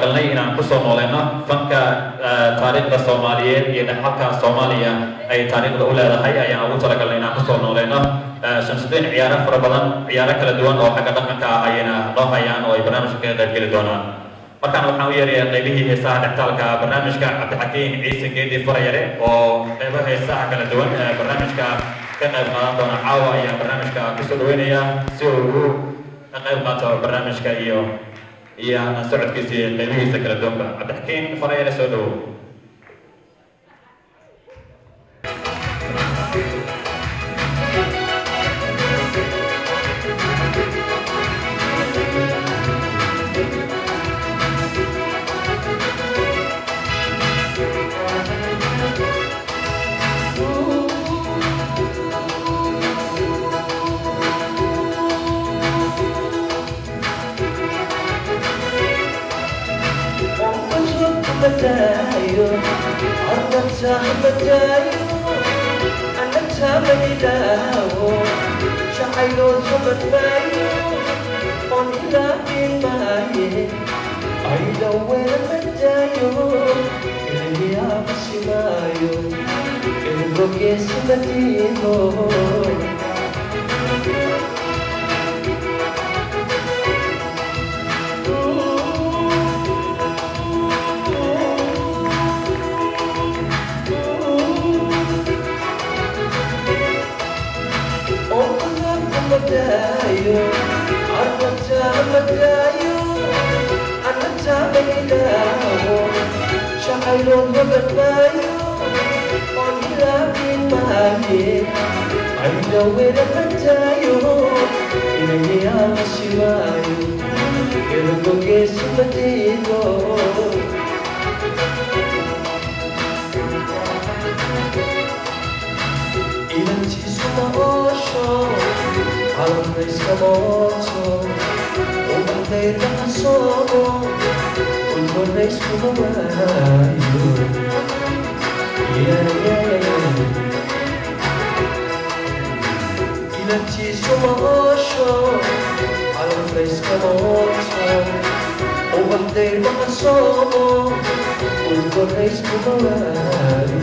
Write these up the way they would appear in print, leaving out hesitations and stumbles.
galnay inaan ku soo nooleyno fanka taariikhda Soomaaliyeed iyo dhaxalka Soomaaliya ay taariikhda u leedahay ayaan ugu talagalnay inaan ku soo nooleyno shamsuddin ciyaaro fara badan ciyaaro kala duwan oo xagga dhaqanka ah ayayna noo hayaan oo ay barnaamijka ka qayb geli doonaan markaan waxaan u yeerayaa qaybihii heesaha dhextaalka barnaamijka cabdixakiin ciise geedi farayare oo qaybaha heesaha kala duwan ee barnaamijka ka qayb qaadan doona caawa ayaa barnaamijka ku soo dhaweynaya si uu ugu qayb qaato barnaamijka iyo أنا سعد كيسي قيمه سكر الدومبا عبد الحكيم فريرة سودو متايو عرضتها متايو أنتها ميلاو شعيلو زمت مايو ونلا بين ماي أيلو وين متايو اللي أبسي مايو اللي كيسي متينو متايو عرفتها متايو أنتها ميلاو شعيلون وبتمايو ونلا بين ماي عيلو وين متايو إلي أمشي مايو إلو كيسي متينو إلى تيسو مغوشو على الرئيس كموتو وبعدين بحصوبو قلت الرئيس كموايو إلى تيسو مغوشو على الرئيس كموتو وبعدين بحصوبو قلت الرئيس كموايو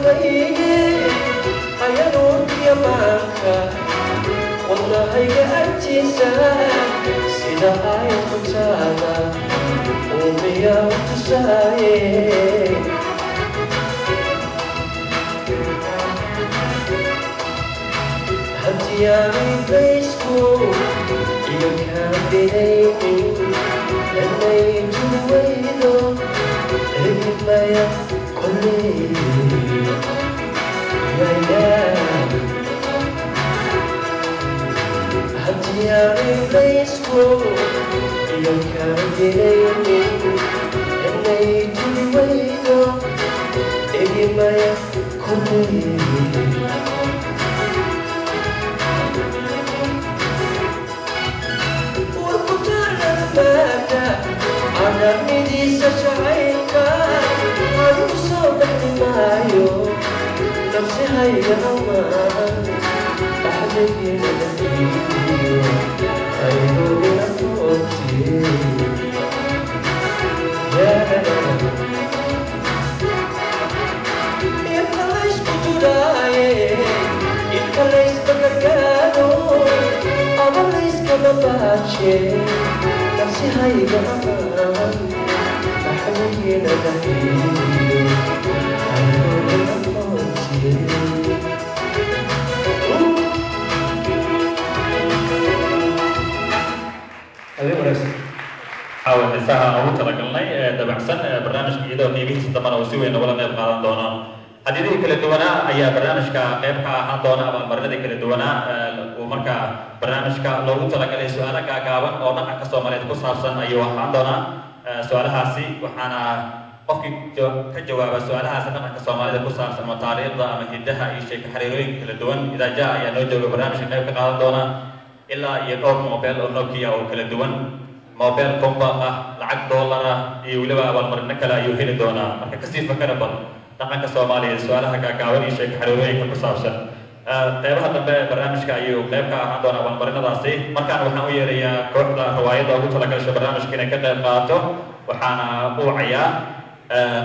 ويني أيا نور يا ماكا والله يا أجساد سيدا آية فتانا وميا وتسايق هتيامي فيسبوك يو كان بيني لما يجويدو ما يقولي يا هتيامي فيسبوك يو كان بيني لما يجويدو ما يقولي أنا بدي سشعيك أنا صوتك معايو نفسي هاي الأمان أحبك يا نبيو أيو يا موتي يا ليش بتراي إنك ليش بكركانو أنا ليش كما باتشي نفسي هاي الأمان أحبك يا نبيو أيو يا موتي حاول نساها أو تركلني دبعسن برنامج كيدا وقيمه استمر وسوي إنه ولا نبقى عن دونا حديثي كل دونا أي برنامج كقيب عن دونا أو برنامج كل دونا ومركا برنامج كلو تركلي سؤالك كعبان أو نحن كسومالي تقص حسن أيوة عن دونا سؤال هاسي وحنا قفك كجواب السؤال هذا نحن كسومالي تقص حسن مطاريق أما هدها أي شيء كحريرين كل دون إذا جاء ينوجه برنامج كقيب عن دونا إلا يدور موبايل أو نوكيا أو كل دون موبايل كومبا لعق دولار يولي بقى مرنا كلا يوهين دونا مركز كسيف فكر بل نحن كسومالي سؤالها كعواني شيء حروري كمسافسن تابع هذا برنامج كأيو قلب كأهان دونا مرنا داسي مركان وحنا ويريا كل رواية أو كل كل برنامج كنا كده قاطع وحنا وعيا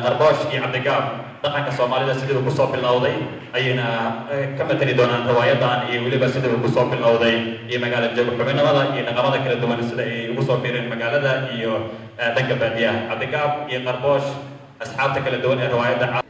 قرباش يعدقاب نحن كسومالي ده سيدو بصوب الأوضي أينا كم تري دونا رواية دان يولي بس سيدو بصوب الأوضي يمجال الجبر كمان هذا ينقمد كده دونا سيدو بصوب بيرن مجال ده يو دقة بديا عدقاب يقرباش أصحابك كده دونا رواية ده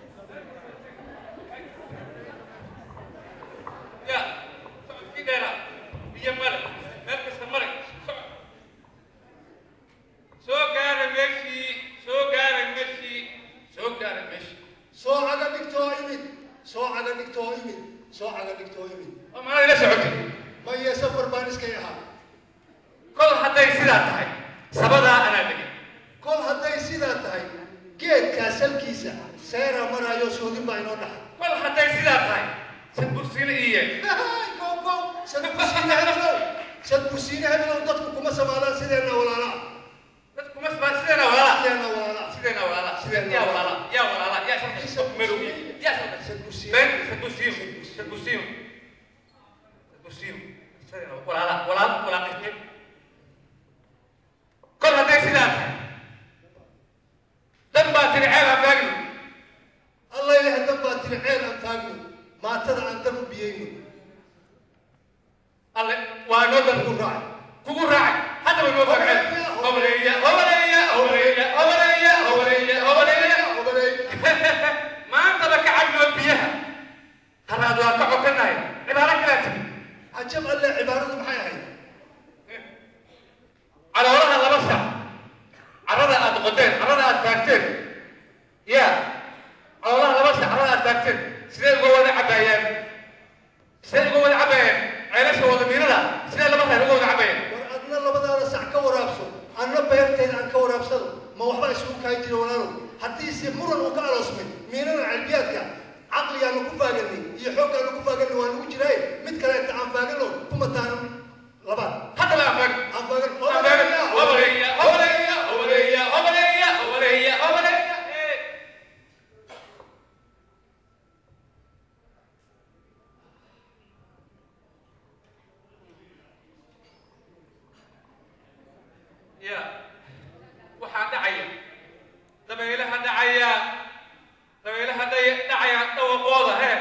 dhawaqooda hee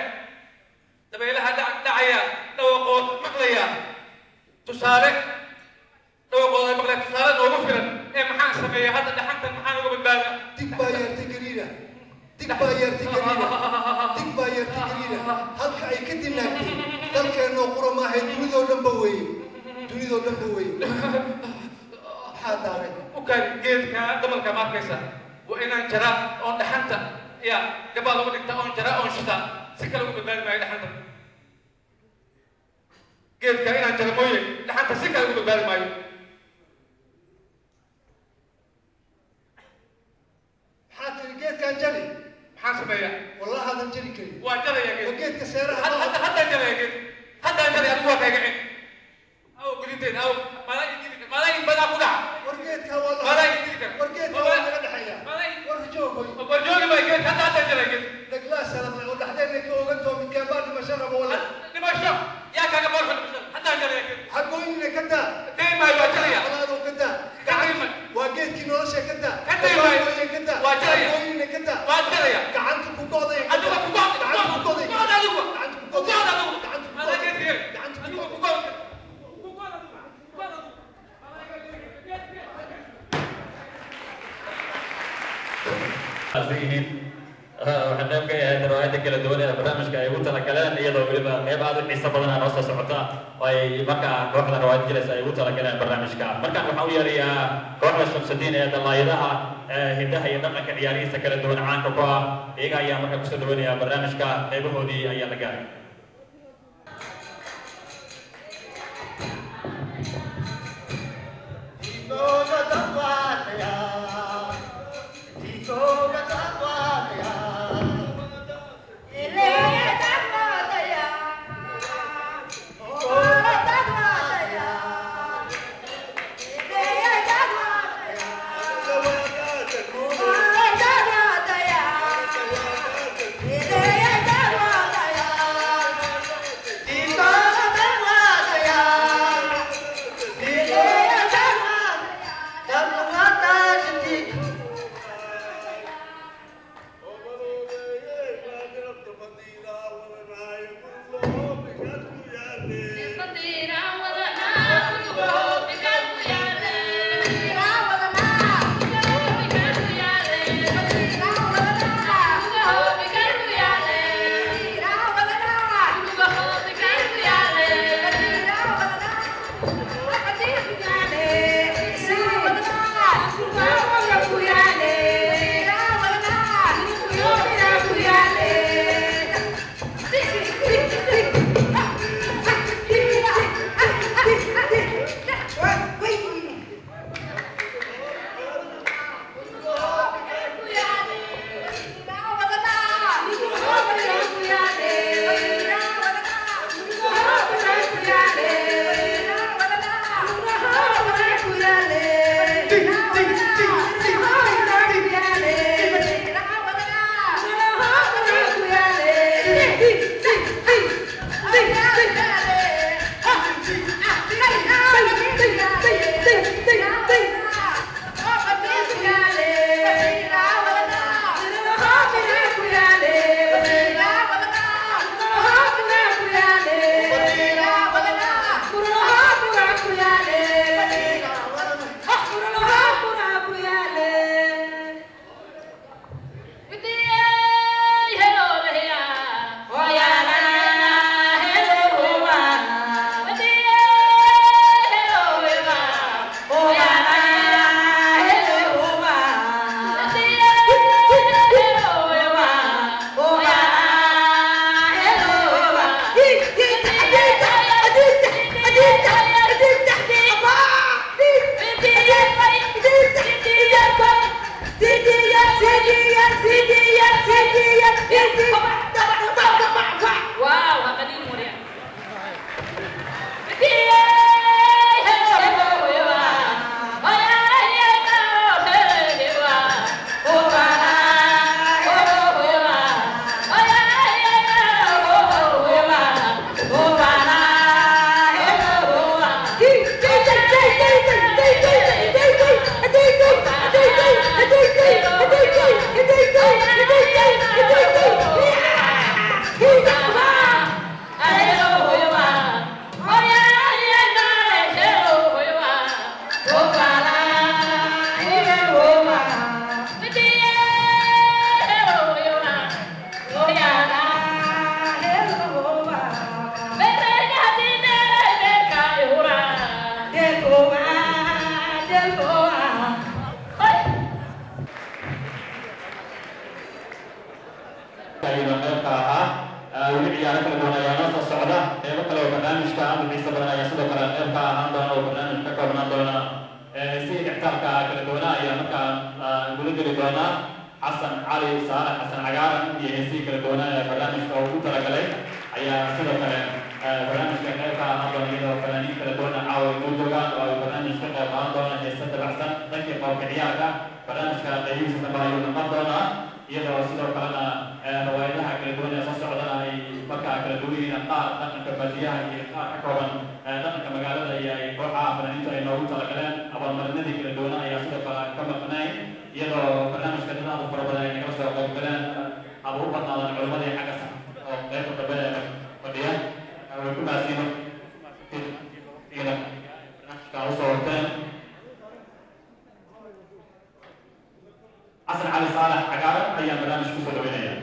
dabaylaha dhacaya dhawaqood maqlaya tusaale dhawaqooda maqlaya tusaale noogu filan ee maxaan sameeya hadda dhaxantan maxaan uga badbaada dig baa yeertay gariira dig baa yeertay gariira halka ay ka dinaagtay dalkeennoo qura maahay dunidoo dhanba weeye maxaa daaray u kaari geedka damalka ma arkaysa waa inaan jaraa oon dhaxanta ya gabaad uga dhigta oon jaraa oon shita si kale uga badbaadi maayo dhaxanta geedka inaan jara mooye dhaxanta si kale uga badbaadi maayo maxaa tiri geedkaan jari maxaan sameeyaa والله هذا الجري كريم وجري يا جد وجيت كسيرة حتى جري يا جد حتى جري أبوه كيجي أو قلتين أو ما لا يجيك ما لا يبدأ بقى ورجيتها والله ما لا يجيك ورجيتها والله قد حيا ورجوكي ما يجيك حتى جري يا جد لك لا سلام ولا حدا لك وقتهم من كبار ما شرب ولا لما شرب يا كذا بروح حتى جري يا جد حقوني لك كذا دايما يوجري والله لو كذا دايما وجيت كي نورشة كذا دايما كذا وجري حقوني لك كذا وجري قعدت كوكوضي أدوك كوكوضي waxaan qayb ka yahay riwaayada kala duwan ee barnaamijka ay ugu talagaleen iyadoo weliba qayb aad u xiiso badan noo soo socota oo ay markaa kooxda riwaayad jilaysa ay ugu talagaleen barnaamijka markaan waxaan u yeerayaa kooxda Shamsudiin ee dalaayadaha hidaha iyo dhaqanka ciyaarihiisa kala duwan caanka ku ah iyaga ayaa markaa kusoo dhaweynaya barnaamijka qaybahoodii ayaa la gaaray Yeah. ka ahaa weli ciyaaro kala duwan ayaa noo soo socda qeybo kale oo barnaamijka aad u xiiso badan ayaa sidoo kale qayb ka ahaan doona oo barnaamij ka koobnaan doona si ixtaalka kala duwana ayaa markaa guda geli doona xasan cali saalax xasan cagaaran iyo heesii kala duwana ee barnaamijka uu u talagalay ayaa sidoo kale barnaamijka qayb ka ahaan doona iyadoo fanaaniin kala duwana caawa inoo joogaan oo ay barnaamij ka qayb ahaan doona heesa dabacsan dhankii qoobka ciyaarka barnaamijka qaybihiisa dambe ayuu noqon doonaa iyadoo sidoo kalena rawaayadaha kala duwan ee soo socdana ay markaa kala duwan yihiin qaar dhaqanka baadiyaha iyo qaar ka kooban dhaqanka magaalada iyo ay kooxaha fanaaniintu ay noogu talagaleen abaalmarinadii kala duwana ayaa sidoo kale ka maqnayn iyadoo barnaamijka dadaada fara badan ay nagala soo qaybgaleen haba u badnaadan culimadii xagga oo qaybta dambe ee fadhiya way ku maasiino iyada barnaamijka usoo horteen xasan cali saalax cagaaran ayaa barnaamij kusoo dhaweynaya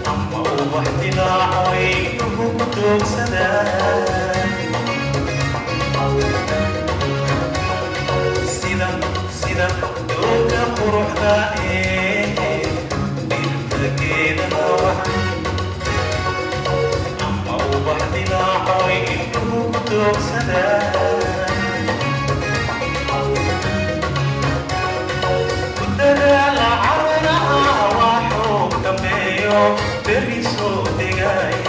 أما وحدنا عوينه دوكسدا سيدا دوكا قروحدا بالتكيدا وحن أما وبحدنا حوي إنه دوكسدا كدنا لعرنا وحوك تميو بريسو دقاي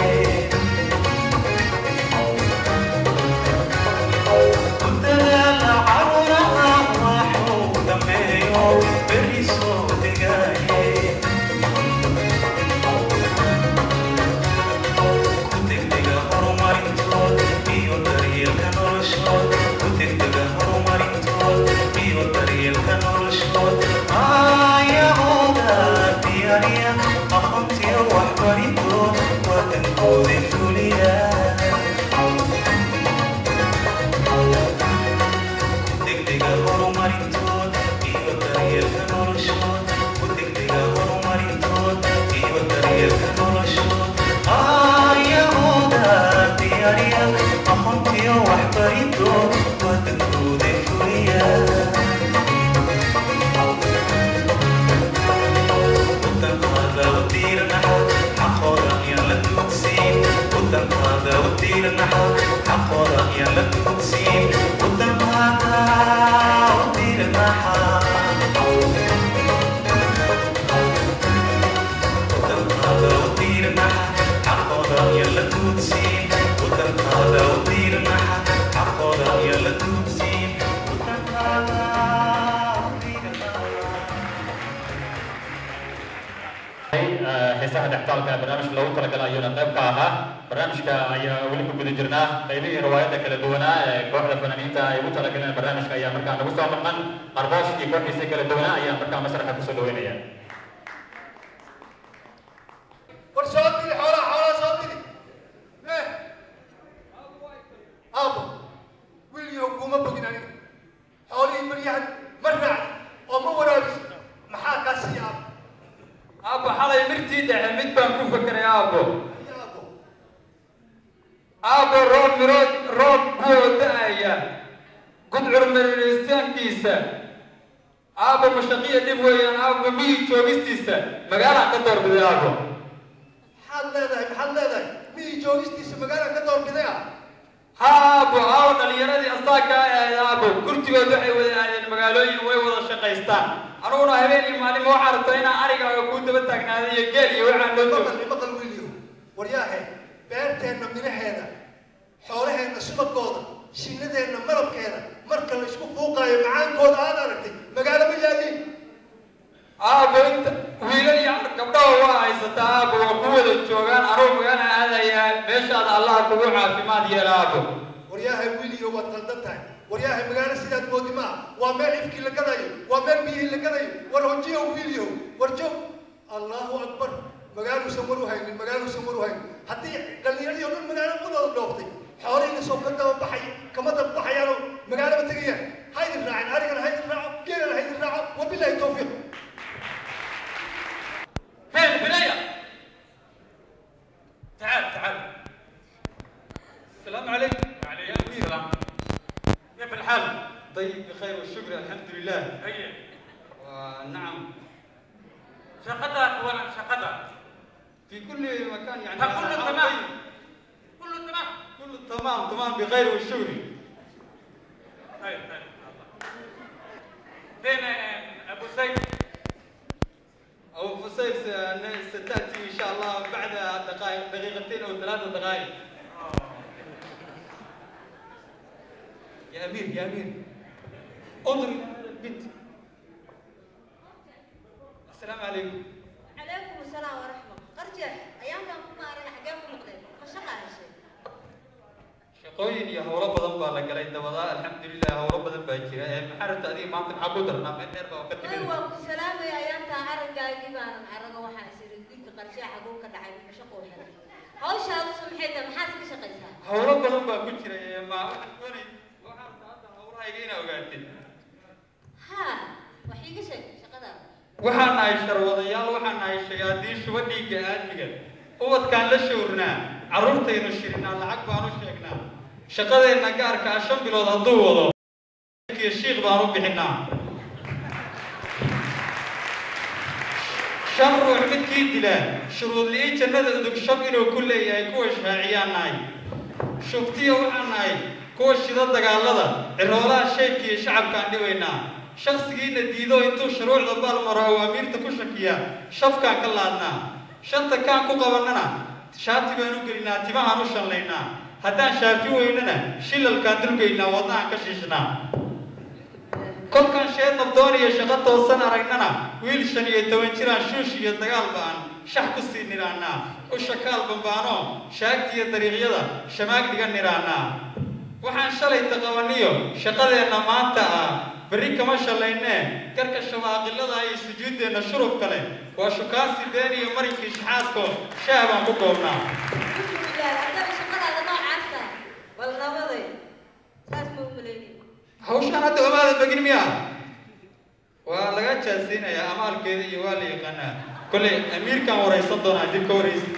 xiisaha dhextaalka barnaamijka loogu talagalay ayuuna qayb ka ahaa barnaamijka ayaa weli ku guda jirnaa qaybihii riwaayadda kala duwanaa ee kooxda fanaaniinta ay ugu talagaleen barnaamijka ayaa markaa nagu soo maqan arboosh iyo kooxdiisa kala duwanaa ayaa markaa masraxa kusoo dhaweynaya war soo dili xoolaha soo dili aabo wiilyo kuma bogin aniga xoolihii baryahan ma raacdi oo ma waraabis maxaa kaa sii أبو حالي مرتي ده مد بانكو فكر يا أبو أبو روب هو دايا قد عمرستان كيسة أبو مشقية دبويا أبو ميت جوجستيسة مقالة كدور بدي أبو حال هذا ميت جوجستيسة مقالة كدور بدي أبو اللي يردي أصلاً يا أبو كرتي ودعي وذي المقالوين ويوضع شقيستان أرونا هبيني مالي مو عرفتينا أريقا وكنت بتاقنا هذه قالي وعن مقل ويليو ورياهي بيرتين من هذا حولهن سبق كودا شيندهن مرب كذا مركل يشوف فوقاي معان كودا أنا رتي مقالة مجانين أبو أنت ويلي يعرف قبله واي ستاب وقوة الجوغان أروح أنا هذا يا مشهد الله كبوعة في ما دي أبو ورياهي ويليو وتقلدتها ورياهي مقالة سيدات مودما ومال إفكي لكذاي ومال بيه لكذاي ورهجيه ويليو ورجو الله أكبر مقالة سمروا هاي حتى قال لي اليوم مقالة مدة لوفتي حوالي سوق كذا وبحي كما تبحي أنا مقالة بتجيه هاي الراعي أريك هاي الراعي كير هاي الراعي وبالله التوفيق فين البداية تعال السلام عليكم وعليكم السلام كيف الحال؟ طيب بخير والشكر الحمد لله هيا ونعم شقدك ولا شقدك في كل مكان يعني كله تمام كله تمام بخير والشكر طيب فين ابو سيف ابو سيف ستاتي ان شاء الله بعد دقيقتين او 3 دقائق يا أمير انظر البنت السلام عليكم عليكم السلام ورحمة قرجة أيام كان كنا أرنا حقاكم مقدم خشقة هالشيء شقوين يا هو رب ذنب على قرية دواء الحمد لله هو رب ذنب أجرا محرر تأذيب ما أنت عبودرنا من نربا وقت أيوة السلام يا أيام تعرف جايبين عرقة وحاسير الدين قرجة حقوق كدعي شقوه هذا هاو شاف سمحته محاسب شقيتها هو رب ذنب أجرا ما أقولي ها وحيك شيء شقدا waxaan nahay sharwadayaal waxaan nahay shayaadiin shuba dhiigga aadmiga ubadkaan la shawrnaa carruurtaynu shirinaa lacag baanu sheegnaa shaqadeenna gaarka 5 bilood hadduu wado shiikh baanu bixinaa shan ruux midkii dila shuruud li'i jannada udug shab inuu ku leeyahay kuwa shaaciyaanahay shugtiya waxaan nahay kuwa shida dagaalada ciroolaha sheekii shacabkaan dhibaynaa shakhsigiina diido intuu shuruucda baalmaro awaamiirta ku shakiya shafkaan ka laadnaa shanta kaan ku qabannana shaati baan u gelinaa timahaan u shanlaynaa haddaan shaafi weynana shilalkaan dulgaynaa wadnahaan ka shiishnaa kolkaan sheed nabdoon iyo shaqo toosan aragnana wiil 15 jiraan shuush iyo dagaal baan shax ku sii niraanaa u shakaal bambaano shaagtiya dariiqyada shamaag dhigan niraanaa waxaan shalay taqawaniyo shaqadeenna maanta ah bari kama shalaynee garka shabaaqilada ay sujuudeena shuruf kale waa shukaasi been iyo marinkii shaxaadko shaabaan ku goobnaa hawshaan hadda omaada begin miya waa laga jaasiinayaa amaalkeeda iyo waa la yaqaanaa kolley amiirkaan waraysan doonaa dib ka waraysa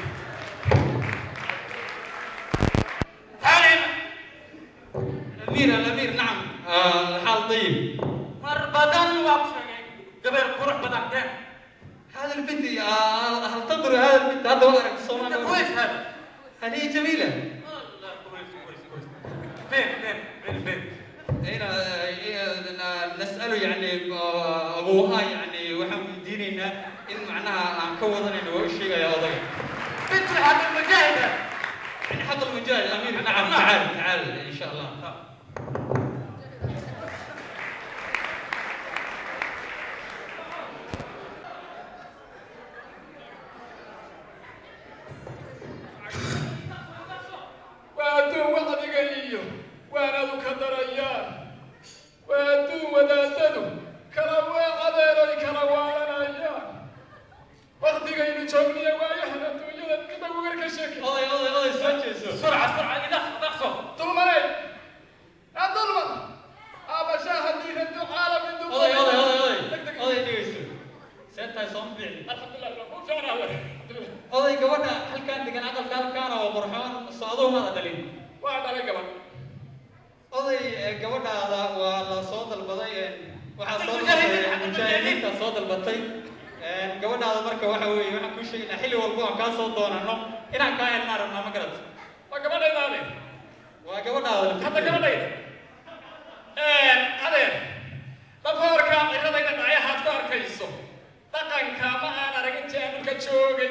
الأمير نعم الحال طيب مربدا وابشرين قبل قرح بدن كان هذا البنت هل تنظر هذا البنت هذا وقعك الصومال كويس هذا هذه جميلة والله كويس بين هنا نسأله يعني أبوها يعني وحن ديننا إن معناها عن كوضنا إنه وش شيء يا أضي بنت حق المجاهدة يعني حق المجاهد أمير نعم تعال إن شاء الله وأدو وحدك إيو وأنا ذو كدريان وأدو وداددو كروا عذيري كروالنا إيان وقتك إيو جمني ويهنا دويدا كده وغيرك الشكل أضي سجل سرعة إذا نقصه طلمني يا طلمن أبا شاهد لي هندو عالم هندو أضي ديسو سنتها صوم بيعي الحمد لله مو فعلا هو أضي قبلنا هل كان دقن عقل كان وبرحان صعدوه هذا دليل واحد علي قبل أضي قبلنا هذا ولا صوت البضي وحصل المجاهدين صوت البطي قبلنا هذا مركب وحوي وحنا كل شيء نحل والبوع كان صوت دونا إنه إنا كان النار ما قرأت وقبلنا إذا وقبلنا هذا حتى قبلنا إذا هذا تفور كام إذا ذيك النهاية هتفور كيسو تكان كام أنا رجعت جانب كشوجي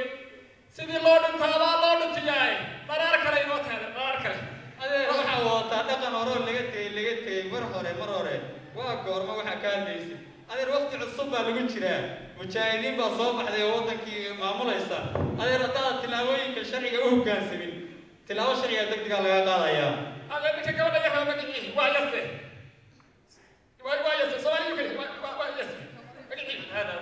سيدي لودن ثابا لودن تجاي مرار كله يموت هذا مرار كله هذا روح وطا دقن ورول لقيت مرة وأكبر ما وح كان ليس هذا الوقت الصبح اللي قلت له مشاهدين بصباح ذي وطنك معمول إيسا هذا رتاة تلاوي كشرعي هو كان سبين تلاوي شرعي دقدق على قاضي يا هذا اللي كمان يا حبيبي إيه وايسه سؤالي يمكن وايسه هذا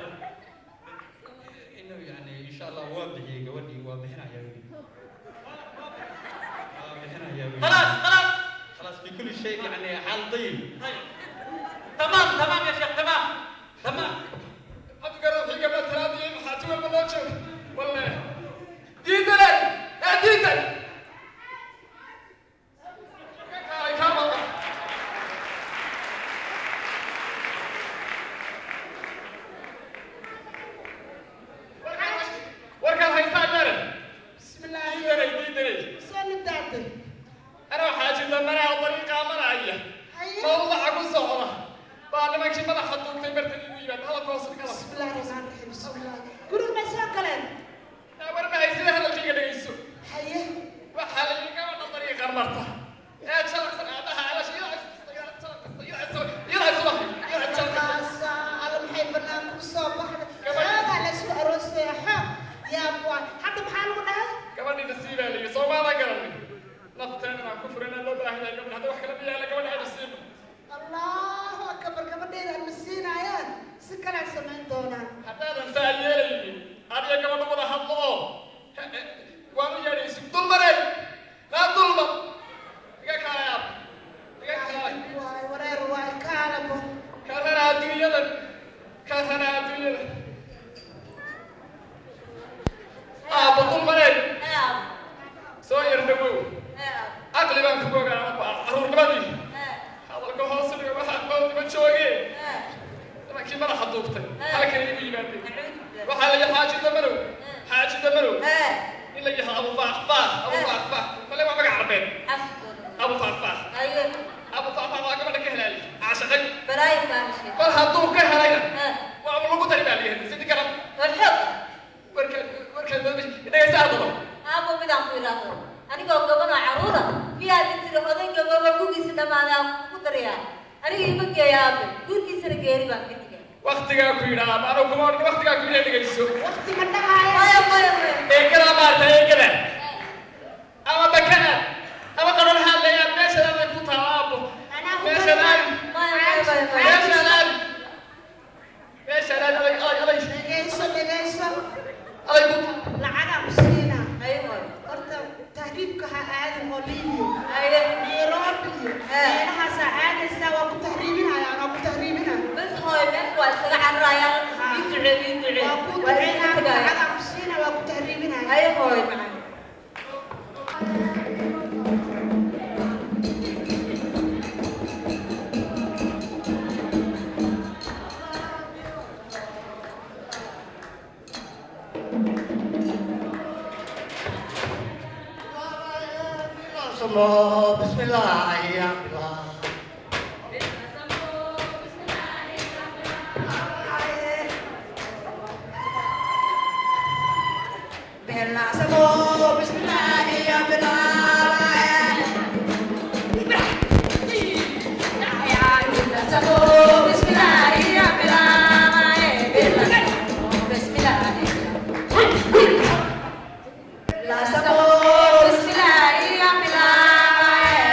إنه يعني إن شاء الله واضح يقولي واضحنا يا ولي واضحنا يا ولي خلاص في كل شيء يعني حال طيب تمام يا شيخ تمام أذكر في قبل 3 أيام حاتم الملاجئ والله ديدن يا ديدن وركان هيستاج مرة بسم الله ديدن سؤال بتاعتي أنا وحاجة لما طريقة مرعية موضع أقول صعبة بعد ما كنت بدأ حطوا في برتدي ويبان هذا توصل كلام بسم الله الرحمن الرحيم بسم الله قولوا ما سوى كلام ورنا هيصير هذا الشيء اللي يسوي حيه وحال اللي كمان طريقة مرته يا شلون هذا على شيء قاسا على محيط برنامج الصباح هذا على سوء روس يا ابوي حتى بحال ولا كمان نسيب لي صوب هذا قرني نفتنا مع كفرنا لو باهي قبل هذا وحنا بيا لك كمان نسيب الله اكبر كمان ده المسين عيال سكر سمين دونا هذا سايلي هذا كمان ولا حظه وانو يعني اسم ظلمني لا ظلم يا كلام ورير واي كالبو كثر الدنيا بطل مريض سوي waxaan ku ogaa caruurnimadii hadalka hoose dhiga waxaan qoodima joogee laakiin madaxa duubtay halkan igu yimaadeen waxaa la yahaa xaaji damarow in la yahaa abu faaqfaaq male waa magac carbeed abu faaqfaaq waa gabadha ka helaali caashaqay kol hadduu ka helayna waa lagu dari baa liyahay sidii garab warka dhegaysa haddaba aabo midaan ku idhaahdo anigoo gabadha caruura miyaad tiri oday gababa gugiisa dhammaaday aan ku darayaa aniga ima geeya aabe guurkiisana geeri baan ka dhigay waqtigaa ku yidhaa anuu kuma odhan waqtigaa ku yidhaa dhegayso waqti ma dhahaayo maya eegada maarta eegada ama bakada ama qarolahaan leeyaa meeshaan ay ku taha aabo meeshaan dhegayso lacagaa ku siina horta tahriibka ha aadin oo liibiyo nairobi iyo meelahaasaa aadaysaa waa ku tahriibinayaan waa ku tahriibinaya bas hooy meesha waa isaga cararayaan ii waa ku duceynaa lacagaa ku siina waa ku tahriibinaya ay hooy macaan بسم الله يا الله بلا سمو بسم الله يا بلال يا سمو بسم الله يا بلال بسم الله لا سمو بسم الله يا بلال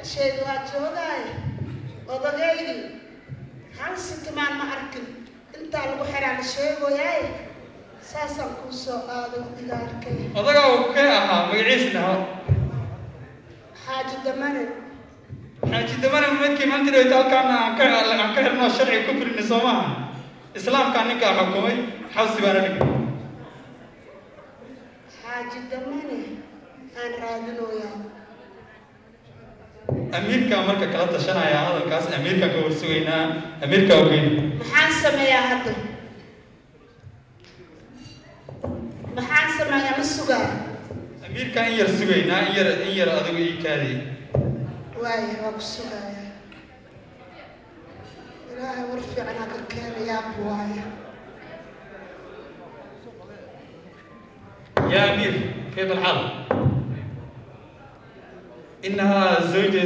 شيء واجهوداي odagaygi hal sitmaan ma arkin intaa lagu xiraa sheeg wayay saasan ku soo aado digaarkay odaga uu ka ahaa magaciisna xaaji damane midkii maanta ay halkaan aan ka xirno sharci ku firin Soomaha islaamka ninka xukumay xawsi baan dhigay xaaji damane aan raadinooyaa أمريكا مركا كلا تشنا يا هذا الكاس أمريكا كورسوينا أمريكا وين محاسمة يا هذا محاسمة يا مسوقا أمريكا إير سوينا إير أدوي إيكاري واي وبسوقا لا ورفي عنك الكاري يا بواي يا أمير كيف الحال؟ إنها زوجة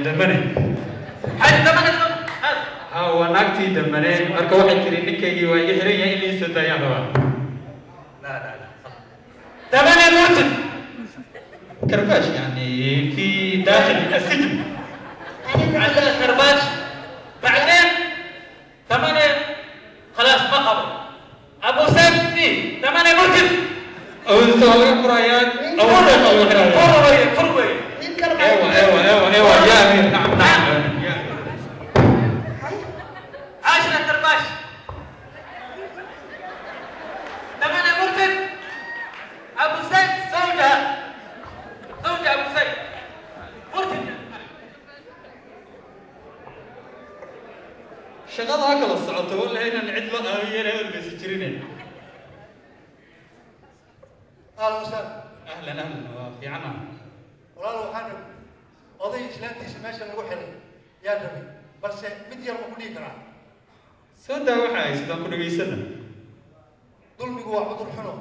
دمنة حد دمنة هو ناكتي دمنة أركو واحد كريم نكى ويحرين اللي سدايا هوا لا دمنة مرتد كرباش يعني في داخل السجن عندنا كرباش بعدين دمنة خلاص ما قبل أبو سيف فيه دمنة مرتد أو السؤال قرايات أو السؤال قرايات فربي أيوة يا أمير نعم عاشنا الترباش لما أنا مرتد أبو زيد زوجة أبو زيد مرتد شغال هكذا الصعود ولا هنا نعد له هنا بس تجرينين أهلا وسهلا أهلا في عنا والله وحنا قضية إسلامتي سماشة الوحدة يا ربي بس مدير مقولي كرا سودا وحاي سودا كنا بيسنا ظلمي هو عذر حنو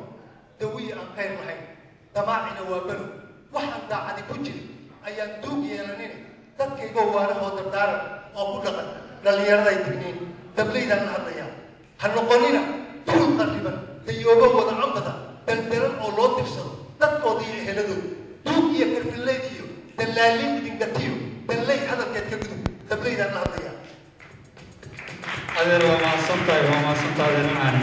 دوية عن خير الحين دماعنا وابلو وحن داعي كجري أيام دوبي يلانين تذكي جوانا هو دردارا أو كلها للي يرضى يتبنين دبليدا الأرضية هنقولنا طول تقريبا تيوبا وضع عمدا دلدرن أو لو تفسر تقضي هلدو دوبي يكر في الليل ديو دلالين بدين دتيو دلالي هذا كيت كبدو دبليدا الأرضية هذا وما صنطة هذا معنا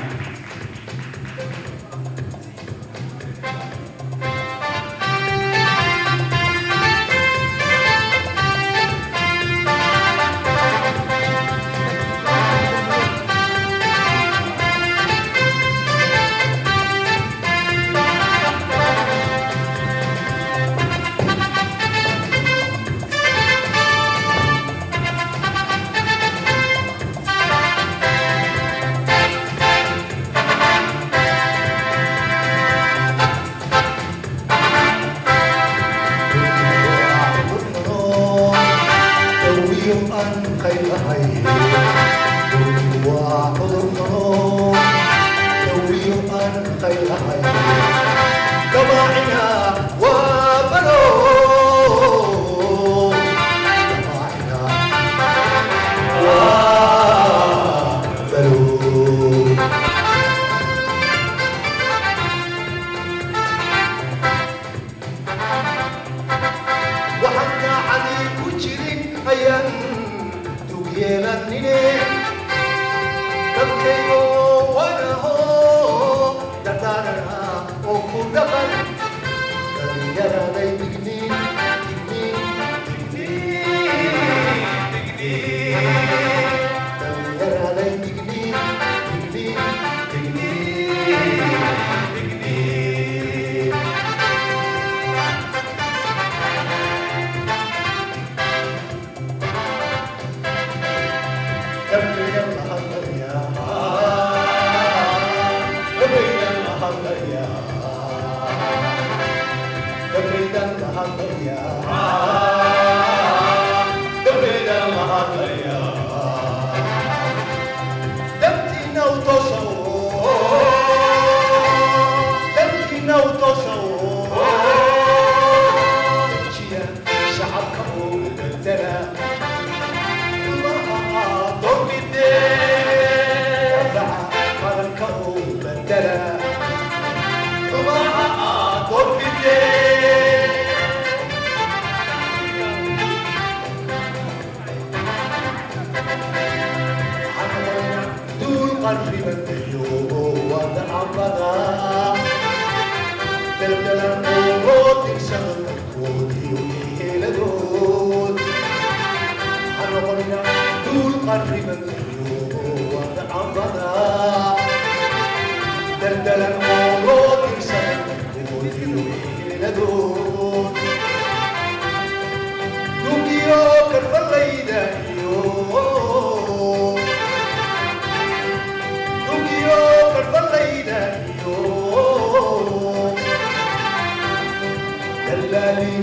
دلالي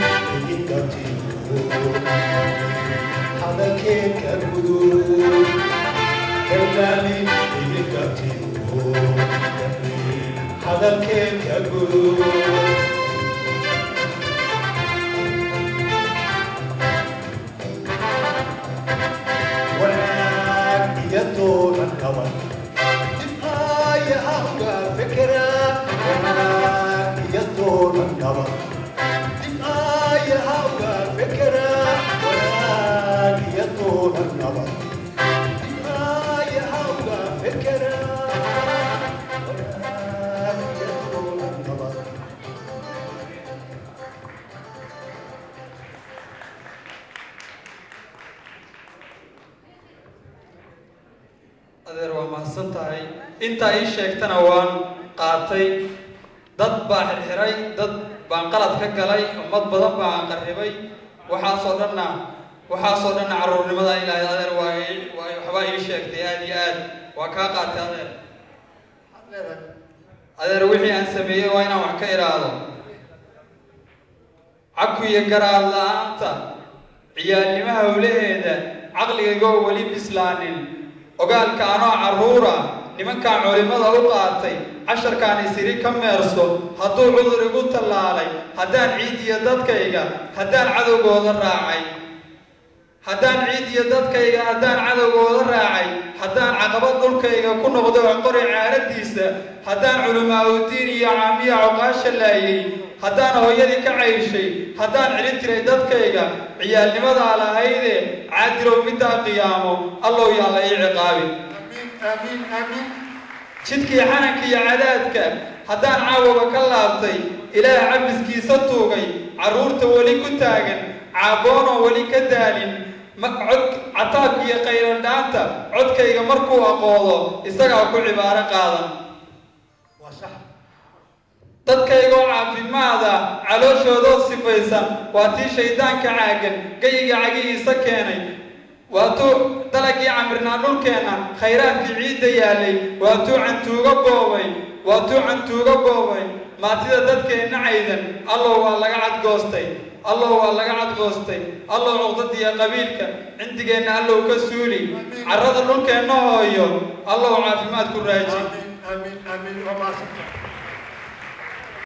إيقاتي هذا الكيك القدود دلالي إيقاتي هذا الكيك القدود يطول القمر تبقى يا أبقى فكرة يطول القمر تبقى يا أبقى فكرة يطول القمر تبقى يا أبقى فكرة يطول القمر adeer waa mahadsan tahay intaa ii sheegtana waan qaatay dad baa xirxiray dad baan qalad ka galay ummad badan baan qarribay waxaasoo dhanna carruurnimada ilaahay adeer waxbaa ii sheegtay aad iyo aad waa kaa qaatay adeer wixii aan sameeyey waa inaan wax ka iraado cabku iyo garaad la-aanta ciyaalnimo hawlaheeda caqligaygoo weli bislaanin ogaalka anoo carruura nimankaan culimada u qaatay casharkaan isiri ka meerso hadduu cudur igu tallaalay haddaan ciid iyo dadkayga haddaan cadowgooda raacay haddaan haddaan caqabad dhulkayga ku noqdo qori caaradiisa haddaan culimaaudiin iyo caamiya coqaasha laayay haddaan hooyadii ka cayshay haddaan celin tiray dadkayga ciyaalnimadaa lahaydee caadilow middaa qiyaamo allow yaan la ii ciqaabin jidkii xananka iyo cadaadka haddaan caawaba ka laabtay ilaah cabiskiisa tuugay carruurta weli ku taagan caaboonon weli ka daalin cod cataabka iyo qaylandhaanta codkayga markuu aqoodo isagaa ku cibaaro qaadan dadkaygoo caafimaada calooshoodoo sifaysan waa tii shaydaanka caagan gayiga cagihiisa keenay waatuu dalagii camirnaa dhulkeenna khayraadkii ciidda yaalay waatuu cantuuga boobay maatida dadkeenna caydan allow waa laga cadgoostay allow cuqdadiya qabiilka cindigeenna allow ka suuli carrada dhulkeenna hooyo allow caafimaad ku raaji